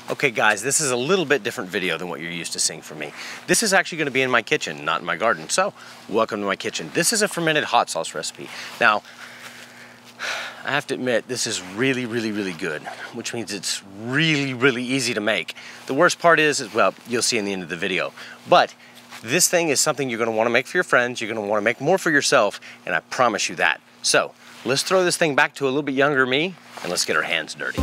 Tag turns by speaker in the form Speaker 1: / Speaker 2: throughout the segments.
Speaker 1: Okay guys, this is a little bit different video than what you're used to seeing from me. This is actually going to be in my kitchen, not in my garden. So, welcome to my kitchen. This is a fermented hot sauce recipe. Now, I have to admit, this is really good, which means it's really easy to make. The worst part is, well, you'll see in the end of the video. But this thing is something you're going to want to make for your friends, you're going to want to make more for yourself, and I promise you that. So, let's throw this thing back to a little bit younger me, and let's get our hands dirty.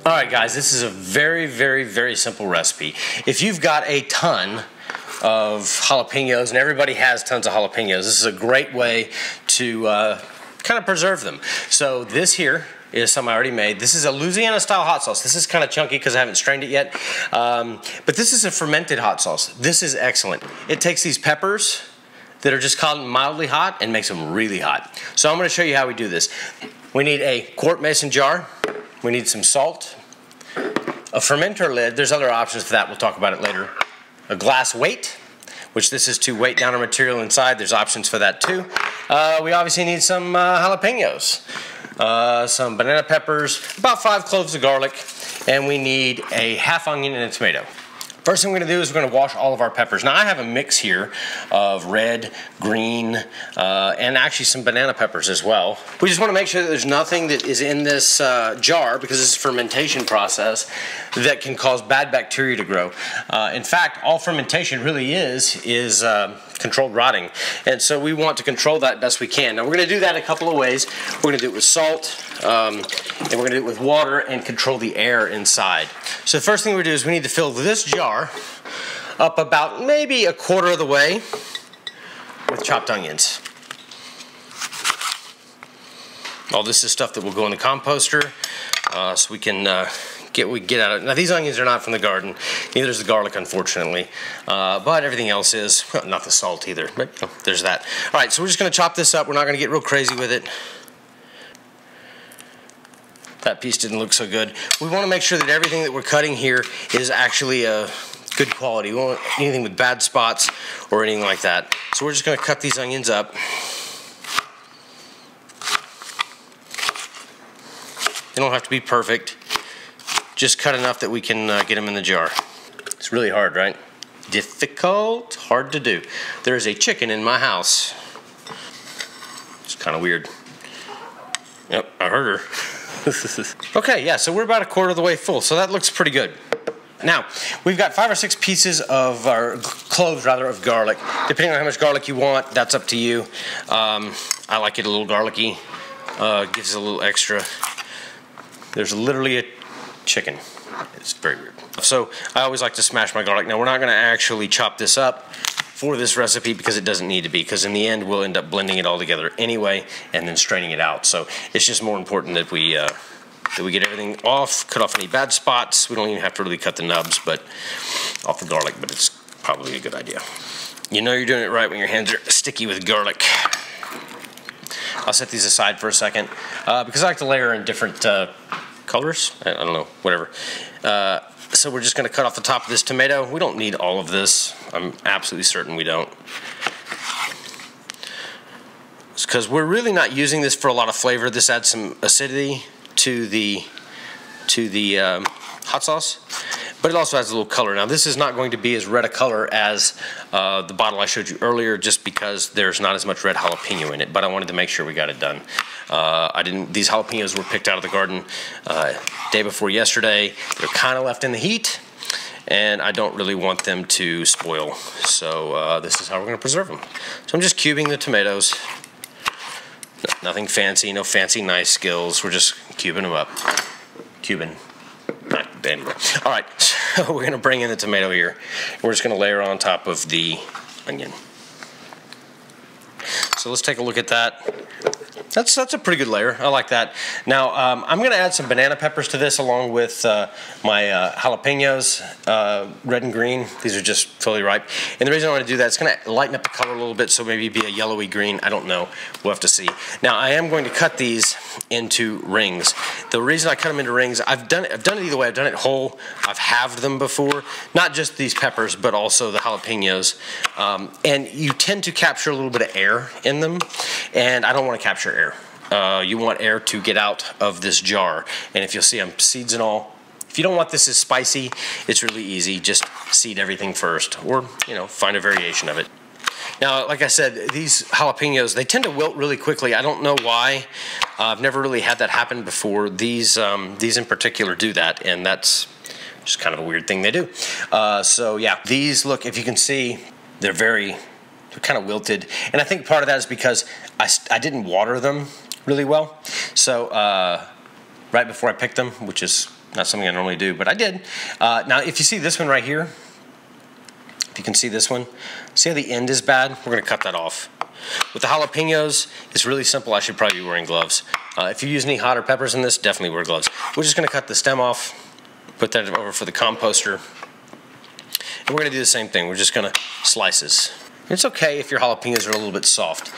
Speaker 1: All right guys, this is a very simple recipe. If you've got a ton of jalapenos, and everybody has tons of jalapenos, this is a great way to kind of preserve them. So this here is something I already made. This is a Louisiana Style Hot Sauce. This is kind of chunky because I haven't strained it yet. But this is a fermented hot sauce. This is excellent. It takes these peppers that are just called mildly hot and makes them really hot. So I'm going to show you how we do this. We need a Quart Mason jar. We need some salt, a fermenter lid. There's other options for that. We'll talk about it later. A glass weight, which this is to weight down our material inside. There's options for that too. We obviously need some jalapenos, some banana peppers, about 5 cloves of garlic, and we need a half onion and a tomato. First thing we're going to do is we're going to wash all of our peppers. Now I have a mix here of red, green, and actually some banana peppers as well. We just want to make sure that there's nothing that is in this jar, because this is a fermentation process, that can cause bad bacteria to grow. In fact, all fermentation really is controlled rotting. And so we want to control that best we can. Now we're going to do that a couple of ways. We're going to do it with salt, and we're going to do it with water and control the air inside. So the first thing we do is we need to fill this jar up about maybe a quarter of the way with chopped onions. All this is stuff that will go in the composter, so we can get out of it. Now these onions are not from the garden, neither is the garlic, unfortunately, but everything else is. Well, not the salt either, but you know, there's that. All right, so we're just going to chop this up. We're not going to get real crazy with it. That piece didn't look so good. We want to make sure that everything that we're cutting here is actually good quality. We don't want anything with bad spots or anything like that. So we're just going to cut these onions up. They don't have to be perfect. Just cut enough that we can get them in the jar. It's really hard, right? Difficult, hard to do. There is a chicken in my house. It's kind of weird. Yep, I heard her. Okay, yeah, so we're about a quarter of the way full, so that looks pretty good. Now, we've got 5 or 6 pieces of, or cloves rather, of garlic. Depending on how much garlic you want, that's up to you. I like it a little garlicky. Gives it a little extra. There's literally a chicken. It's very weird. So I always like to smash my garlic. Now we're not going to actually chop this up for this recipe because it doesn't need to be, because in the end we'll end up blending it all together anyway and then straining it out. So it's just more important that we get everything off, cut off any bad spots. We don't even have to really cut the nubs, but off the garlic, but it's probably a good idea. You know you're doing it right when your hands are sticky with garlic. I'll set these aside for a second because I like to layer in different colors. I don't know, whatever. So we're just going to cut off the top of this tomato. We don't need all of this. I'm absolutely certain we don't. It's because we're really not using this for a lot of flavor. This adds some acidity to the hot sauce, but it also adds a little color. Now this is not going to be as red a color as the bottle I showed you earlier, just because there's not as much red jalapeno in it, but I wanted to make sure we got it done. These jalapenos were picked out of the garden day before yesterday. They're kind of left in the heat, and I don't really want them to spoil. So this is how we're going to preserve them. So I'm just cubing the tomatoes. Nothing fancy, no fancy knife skills. We're just cubing them up. Cubing. Anyway. All right, so we're going to bring in the tomato here. We're just going to layer on top of the onion. So let's take a look at that. That's a pretty good layer. I like that. Now I'm going to add some banana peppers to this along with my jalapenos, red and green. These are just fully ripe. And the reason I want to do that, it's going to lighten up the color a little bit, so maybe be a yellowy green. I don't know. We'll have to see. Now I am going to cut these into rings. The reason I cut them into rings, I've done it either way. I've done it whole. I've halved them before. Not just these peppers, but also the jalapenos. And you tend to capture a little bit of air in them, and I don't want to capture air. You want air to get out of this jar. And if you'll see, I'm seeds and all. If you don't want this as spicy, it's really easy. Just seed everything first, or find a variation of it. Now, like I said, these jalapenos, they tend to wilt really quickly. I don't know why. I've never really had that happen before. These in particular do that, and that's just kind of a weird thing they do. So yeah, these, look, if you can see, they're kind of wilted, and I think part of that is because I didn't water them really well. So right before I picked them, which is not something I normally do, but I did. Now, if you see this one right here, if you can see this one, see how the end is bad? We're going to cut that off. With the jalapenos, it's really simple. I should probably be wearing gloves. If you use any hotter peppers in this, definitely wear gloves. We're just going to cut the stem off, put that over for the composter, and we're going to do the same thing. We're just going to slices. It's okay if your jalapenos are a little bit soft.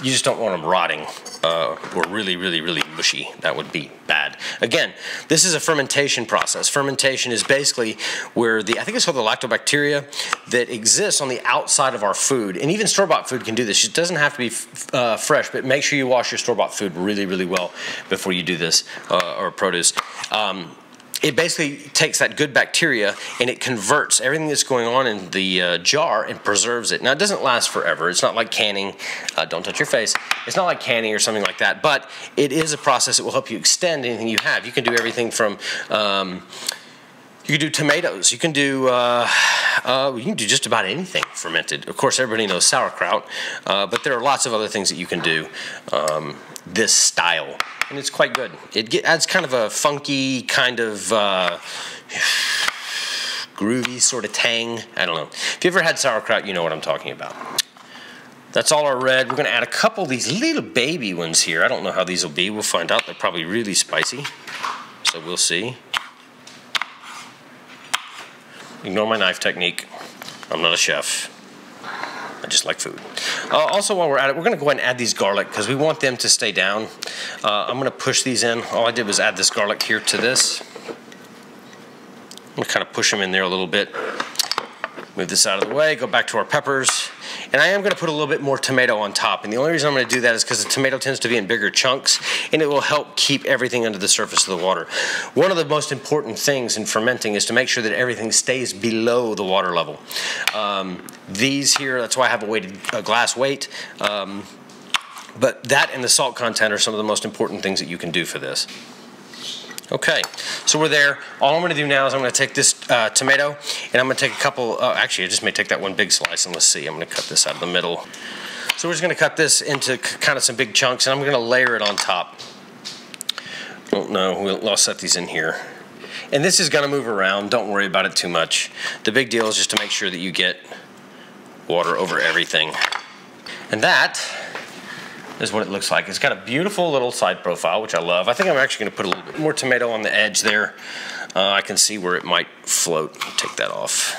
Speaker 1: You just don't want them rotting or really, really, really mushy. That would be bad. Again, this is a fermentation process. Fermentation is basically where I think it's called the lactobacteria that exists on the outside of our food. And even store-bought food can do this. It doesn't have to be fresh, but make sure you wash your store-bought food really, really well before you do this, or produce. It basically takes that good bacteria and it converts everything that's going on in the jar and preserves it. Now, it doesn't last forever. It's not like canning. Don't touch your face. It's not like canning or something like that, but it is a process that will help you extend anything you have. You can do everything from, you can do tomatoes. You can do just about anything fermented. Of course, everybody knows sauerkraut, but there are lots of other things that you can do this style. And it's quite good. It adds kind of a funky, kind of groovy sort of tang. I don't know. If you ever had sauerkraut, you know what I'm talking about. That's all our red. We're going to add a couple of these little baby ones here. I don't know how these will be. We'll find out. They're probably really spicy. So we'll see. Ignore my knife technique. I'm not a chef. I just like food. Also, while we're at it, we're going to go ahead and add these garlic because we want them to stay down. I'm going to push these in. All I did was add this garlic here to this. I'm going to kind of push them in there a little bit. Move this out of the way. Go back to our peppers. And I am going to put a little bit more tomato on top. And the only reason I'm going to do that is because the tomato tends to be in bigger chunks, and it will help keep everything under the surface of the water. One of the most important things in fermenting is to make sure that everything stays below the water level. These here, that's why I have a glass weight. But that and the salt content are some of the most important things that you can do for this. Okay, so we're there. All I'm going to do now is I'm going to take this tomato, and I'm going to take a couple, actually I just may take that one big slice, and let's see, I'm going to cut this out of the middle. So we're just going to cut this into kind of some big chunks, and I'm going to layer it on top. Oh no, I'll set these in here. And this is going to move around, don't worry about it too much. The big deal is just to make sure that you get water over everything. And that is what it looks like. It's got a beautiful little side profile, which I love. I think I'm actually going to put a little bit more tomato on the edge there. I can see where it might float. Take that off.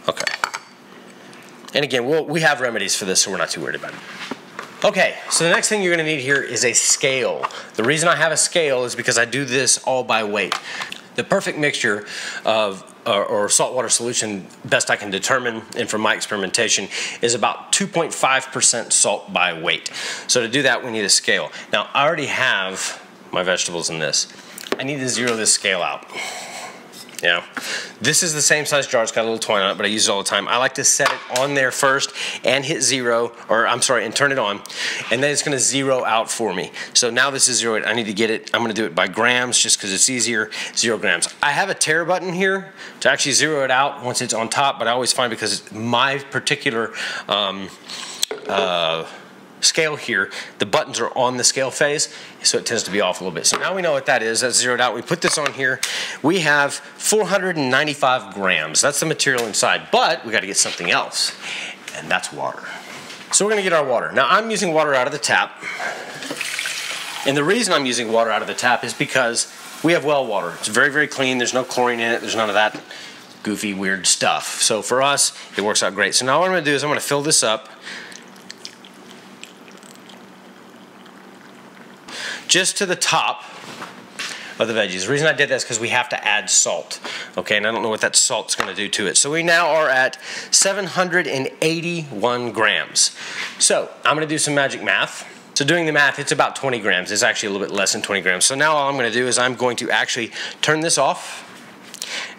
Speaker 1: Okay. And again, we have remedies for this, so we're not too worried about it. Okay, so the next thing you're going to need here is a scale. The reason I have a scale is because I do this all by weight. The perfect mixture of or saltwater solution, best I can determine, and from my experimentation, is about 2.5% salt by weight. So to do that, we need a scale. Now, I already have my vegetables in this. I need to zero this scale out. Yeah, this is the same size jar. It's got a little twine on it, but I use it all the time. I like to set it on there first and hit zero, or I'm sorry, and turn it on, and then it's going to zero out for me. So now this is zeroed. I need to get it. I'm going to do it by grams just because it's easier. 0 grams. I have a tare button here to actually zero it out once it's on top, but I always find because my particular scale here, the buttons are on the scale phase, so it tends to be off a little bit. So now we know what that is. That's zeroed out. We put this on here. We have 495 grams. That's the material inside, but we got to get something else, and that's water. So we're gonna get our water. Now I'm using water out of the tap. And the reason I'm using water out of the tap is because we have well water. It's very, very clean. There's no chlorine in it. There's none of that goofy, weird stuff. So for us, it works out great. So now what I'm gonna do is I'm gonna fill this up just to the top of the veggies. The reason I did that is because we have to add salt. Okay, and I don't know what that salt's gonna do to it. So we now are at 781 grams. So I'm gonna do some magic math. So doing the math, it's about 20 grams. It's actually a little bit less than 20 grams. So now all I'm gonna do is I'm going to actually turn this off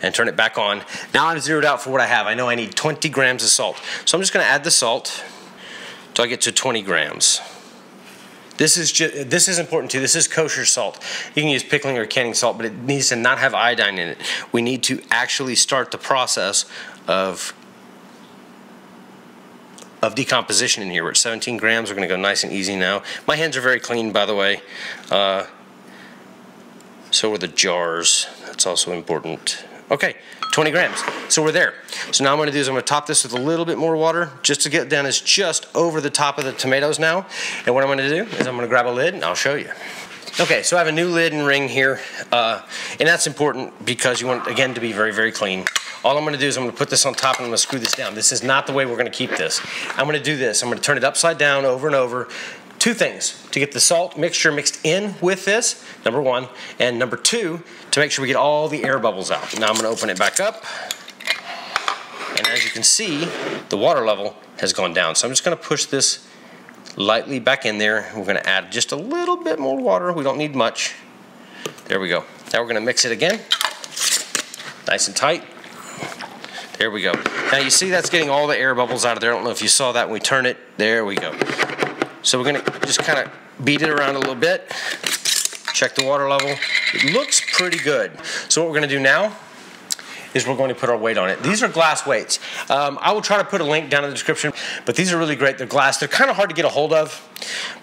Speaker 1: and turn it back on. Now I'm zeroed out for what I have. I know I need 20 grams of salt. So I'm just gonna add the salt till I get to 20 grams. This is important too. This is kosher salt. You can use pickling or canning salt, but it needs to not have iodine in it. We need to actually start the process of decomposition in here. We're at 17 grams. We're gonna go nice and easy now. My hands are very clean, by the way. So are the jars. That's also important. Okay, 20 grams. So we're there. So now I'm gonna do is I'm gonna top this with a little bit more water just to get down as just over the top of the tomatoes now. And what I'm gonna do is I'm gonna grab a lid and I'll show you. Okay, so I have a new lid and ring here. And that's important because you want it, again, to be very, very clean. All I'm gonna do is I'm gonna put this on top and I'm gonna screw this down. This is not the way we're gonna keep this. I'm gonna do this. I'm gonna turn it upside down over and over. Two things, to get the salt mixture mixed in with this, number one, and number two, to make sure we get all the air bubbles out. Now I'm gonna open it back up, and as you can see, the water level has gone down. So I'm just gonna push this lightly back in there. We're gonna add just a little bit more water. We don't need much. There we go. Now we're gonna mix it again, nice and tight. There we go. Now you see that's getting all the air bubbles out of there. I don't know if you saw that when we turn it. There we go. So we're gonna just kind of beat it around a little bit, check the water level. It looks pretty good. So what we're gonna do now is we're going to put our weight on it. These are glass weights. I will try to put a link down in the description, but these are really great. They're glass. They're kind of hard to get a hold of,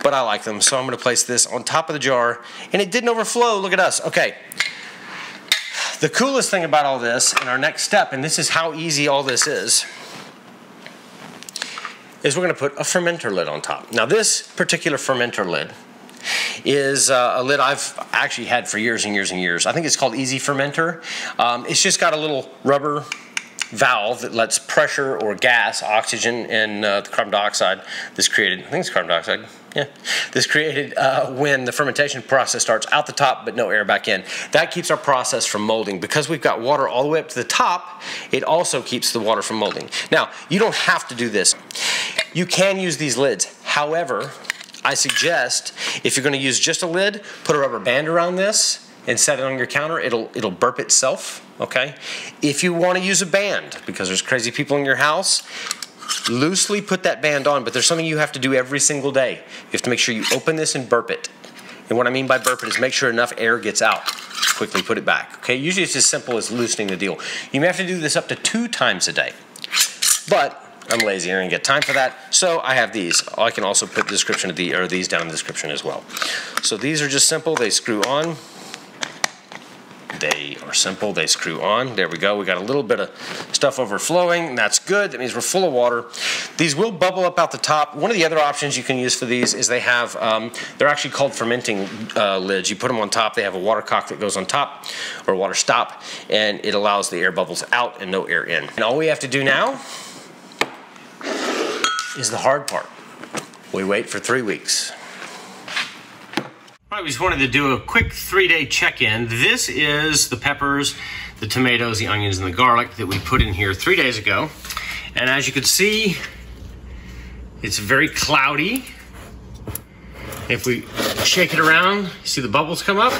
Speaker 1: but I like them. So I'm gonna place this on top of the jar, and it didn't overflow. Look at us. Okay. The coolest thing about all this, and our next step, and this is how easy all this is we're gonna put a fermenter lid on top. Now this particular fermenter lid is a lid I've actually had for years and years and years. I think it's called Easy Fermenter. It's just got a little rubber valve that lets pressure or gas, oxygen, and the carbon dioxide that's created, I think it's carbon dioxide, yeah, this created when the fermentation process starts out the top but no air back in. That keeps our process from molding. Because we've got water all the way up to the top, it also keeps the water from molding. Now, you don't have to do this. You can use these lids. However, I suggest if you're gonna use just a lid, put a rubber band around this and set it on your counter. It'll burp itself, okay? If you wanna use a band, because there's crazy people in your house, loosely put that band on, but there's something you have to do every single day. You have to make sure you open this and burp it. And what I mean by burp it is make sure enough air gets out. Quickly put it back, okay? Usually it's as simple as loosening the deal. You may have to do this up to 2 times a day. But I'm lazy, I don't get time for that, so I have these. I can also put the description of these down in the description as well. So these are just simple, they screw on. They are simple, they screw on. There we go, we got a little bit of stuff overflowing, that's good, that means we're full of water. These will bubble up out the top. One of the other options you can use for these is they have, they're actually called fermenting lids. You put them on top, they have a water cock that goes on top, or a water stop, and it allows the air bubbles out and no air in. And all we have to do now is the hard part. We wait for 3 weeks. All right, we just wanted to do a quick 3-day check-in. This is the peppers, the tomatoes, the onions, and the garlic that we put in here 3 days ago. And as you can see, it's very cloudy. If we shake it around, you see the bubbles come up?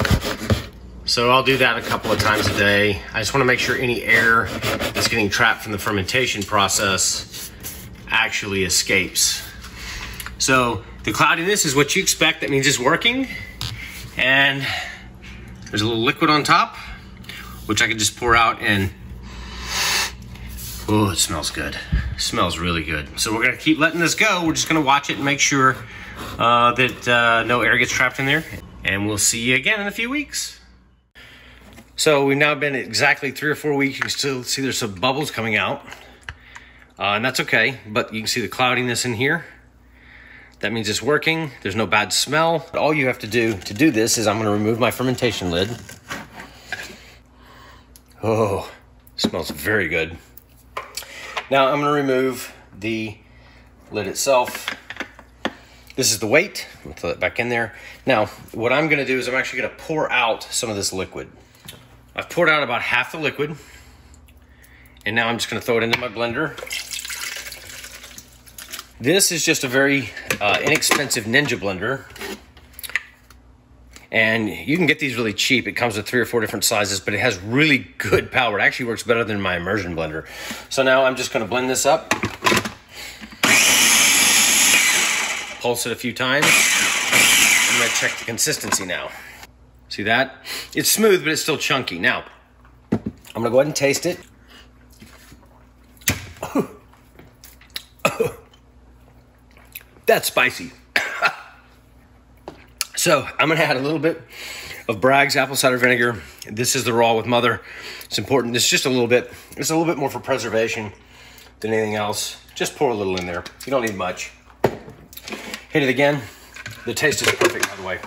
Speaker 1: So I'll do that a couple of times a day. I just want to make sure any air that's getting trapped from the fermentation process actually escapes. So the cloudiness is what you expect. That means it's working. And there's a little liquid on top, which I can just pour out and, oh, it smells good. It smells really good. So we're gonna keep letting this go. We're just gonna watch it and make sure that no air gets trapped in there. And we'll see you again in a few weeks. So we've now been exactly 3 or 4 weeks. You can still see there's some bubbles coming out. And that's okay, but you can see the cloudiness in here. That means it's working. There's no bad smell. All you have to do this is I'm gonna remove my fermentation lid. Oh, smells very good. Now I'm gonna remove the lid itself. This is the weight. I'm gonna throw it back in there. Now, what I'm gonna do is I'm actually gonna pour out some of this liquid. I've poured out about half the liquid, and now I'm just gonna throw it into my blender. This is just a very inexpensive Ninja blender. And you can get these really cheap. It comes with 3 or 4 different sizes, but it has really good power. It actually works better than my immersion blender. So now I'm just gonna blend this up. Pulse it a few times. I'm gonna check the consistency now. See that? It's smooth, but it's still chunky. Now, I'm gonna go ahead and taste it. That's spicy. So I'm gonna add a little bit of Bragg's apple cider vinegar. This is the raw with mother. It's important. It's just a little bit. It's a little bit more for preservation than anything else. Just pour a little in there. You don't need much. Hit it again. The taste is perfect, by the way.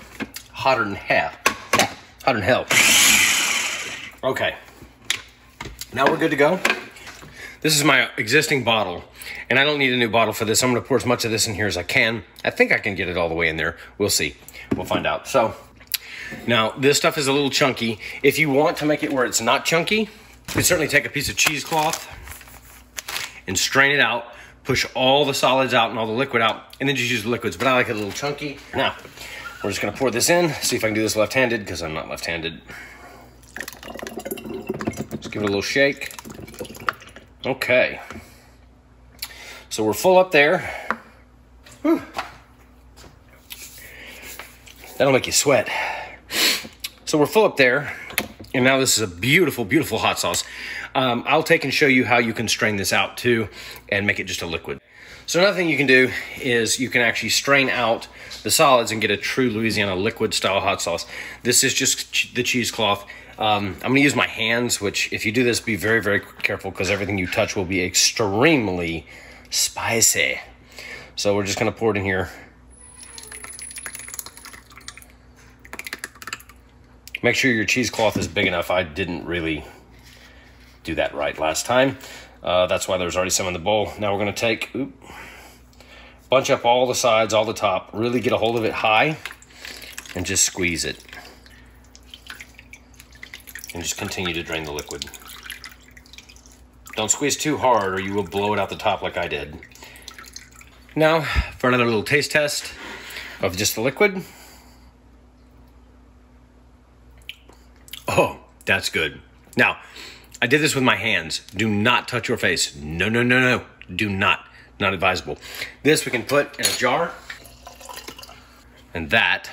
Speaker 1: Hotter than hell. Hotter than hell. Okay. Now we're good to go. This is my existing bottle, and I don't need a new bottle for this. I'm gonna pour as much of this in here as I can. I think I can get it all the way in there. We'll see. We'll find out. So, now this stuff is a little chunky. If you want to make it where it's not chunky, you can certainly take a piece of cheesecloth and strain it out, push all the solids out and all the liquid out, and then just use the liquids. But I like it a little chunky. Now, we're just gonna pour this in, see if I can do this left-handed, because I'm not left-handed. Just give it a little shake. Okay. So we're full up there. Whew. That'll make you sweat. So we're full up there, and now this is a beautiful, beautiful hot sauce. I'll take and show you how you can strain this out too and make it just a liquid. So another thing you can do is you can actually strain out the solids and get a true Louisiana liquid style hot sauce. This is just the cheesecloth. I'm gonna use my hands, which if you do this, be very, very careful because everything you touch will be extremely spicy. So we're just gonna pour it in here. Make sure your cheesecloth is big enough. I didn't really do that right last time. That's why there's already some in the bowl. Now we're gonna take, bunch up all the sides, all the top, really get a hold of it high and just squeeze it. And just continue to drain the liquid. Don't squeeze too hard or you will blow it out the top like I did. Now for another little taste test of just the liquid. Oh, that's good. Now, I did this with my hands. Do not touch your face. No, no, no, no. Do not. Not advisable. This we can put in a jar. And that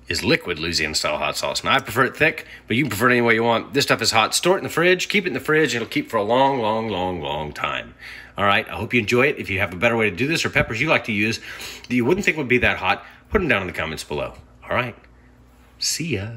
Speaker 1: is liquid Louisiana style hot sauce. Now, I prefer it thick, but you can prefer it any way you want. This stuff is hot. Store it in the fridge. Keep it in the fridge. It'll keep for a long, long, long, long time. All right, I hope you enjoy it. If you have a better way to do this or peppers you like to use that you wouldn't think would be that hot, put them down in the comments below. All right, see ya.